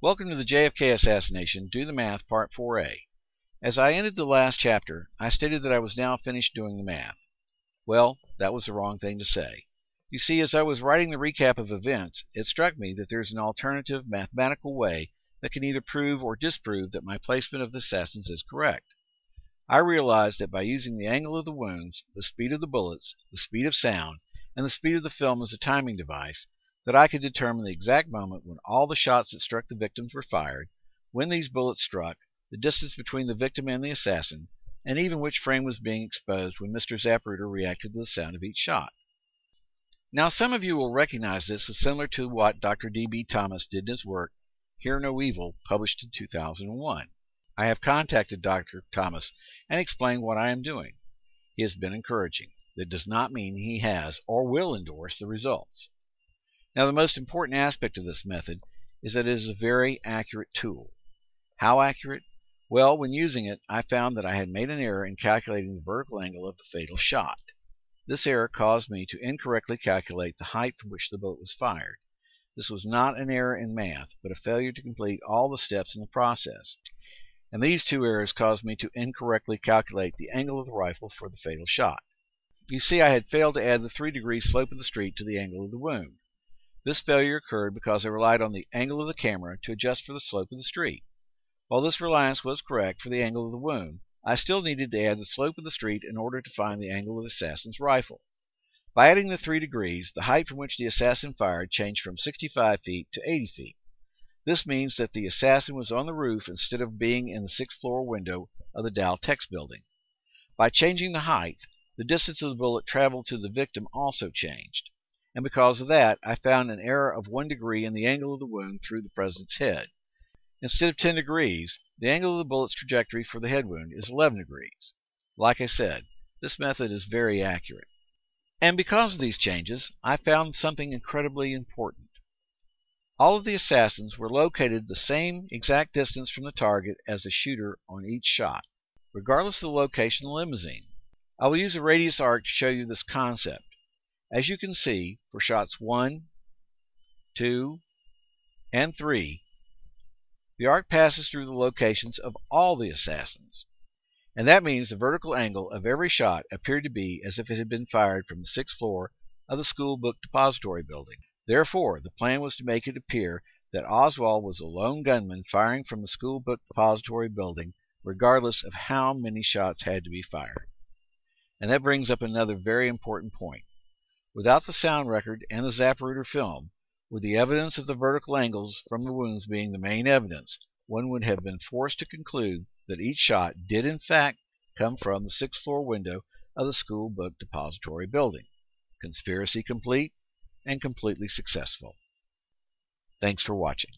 Welcome to the JFK Assassination, Do the Math, Part 4A. As I ended the last chapter, I stated that I was now finished doing the math. Well, that was the wrong thing to say. You see, as I was writing the recap of events, it struck me that there's an alternative mathematical way that can either prove or disprove that my placement of the assassins is correct. I realized that by using the angle of the wounds, the speed of the bullets, the speed of sound, and the speed of the film as a timing device, that I could determine the exact moment when all the shots that struck the victims were fired, when these bullets struck, the distance between the victim and the assassin, and even which frame was being exposed when Mr. Zapruder reacted to the sound of each shot. Now, some of you will recognize this as similar to what Dr. D.B. Thomas did in his work, Hear No Evil, published in 2001. I have contacted Dr. Thomas and explained what I am doing. He has been encouraging. That does not mean he has or will endorse the results. Now, the most important aspect of this method is that it is a very accurate tool. How accurate? Well, when using it, I found that I had made an error in calculating the vertical angle of the fatal shot. This error caused me to incorrectly calculate the height from which the bullet was fired. This was not an error in math, but a failure to complete all the steps in the process. And these two errors caused me to incorrectly calculate the angle of the rifle for the fatal shot. You see, I had failed to add the 3-degree slope of the street to the angle of the wound. This failure occurred because I relied on the angle of the camera to adjust for the slope of the street. While this reliance was correct for the angle of the wound, I still needed to add the slope of the street in order to find the angle of the assassin's rifle. By adding the 3 degrees, the height from which the assassin fired changed from 65 feet to 80 feet. This means that the assassin was on the roof instead of being in the 6th floor window of the Dow Tex building. By changing the height, the distance of the bullet traveled to the victim also changed. And because of that, I found an error of 1 degree in the angle of the wound through the president's head. Instead of 10 degrees, the angle of the bullet's trajectory for the head wound is 11 degrees. Like I said, this method is very accurate. And because of these changes, I found something incredibly important. All of the assassins were located the same exact distance from the target as the shooter on each shot, regardless of the location of the limousine. I will use a radius arc to show you this concept. As you can see, for shots 1, 2, and 3, the arc passes through the locations of all the assassins. And that means the vertical angle of every shot appeared to be as if it had been fired from the 6th floor of the School Book Depository building. Therefore, the plan was to make it appear that Oswald was a lone gunman firing from the School Book Depository building, regardless of how many shots had to be fired. And that brings up another very important point. Without the sound record and the Zapruder film, with the evidence of the vertical angles from the wounds being the main evidence, one would have been forced to conclude that each shot did in fact come from the 6th floor window of the School Book Depository building. Conspiracy complete and completely successful. Thanks for watching.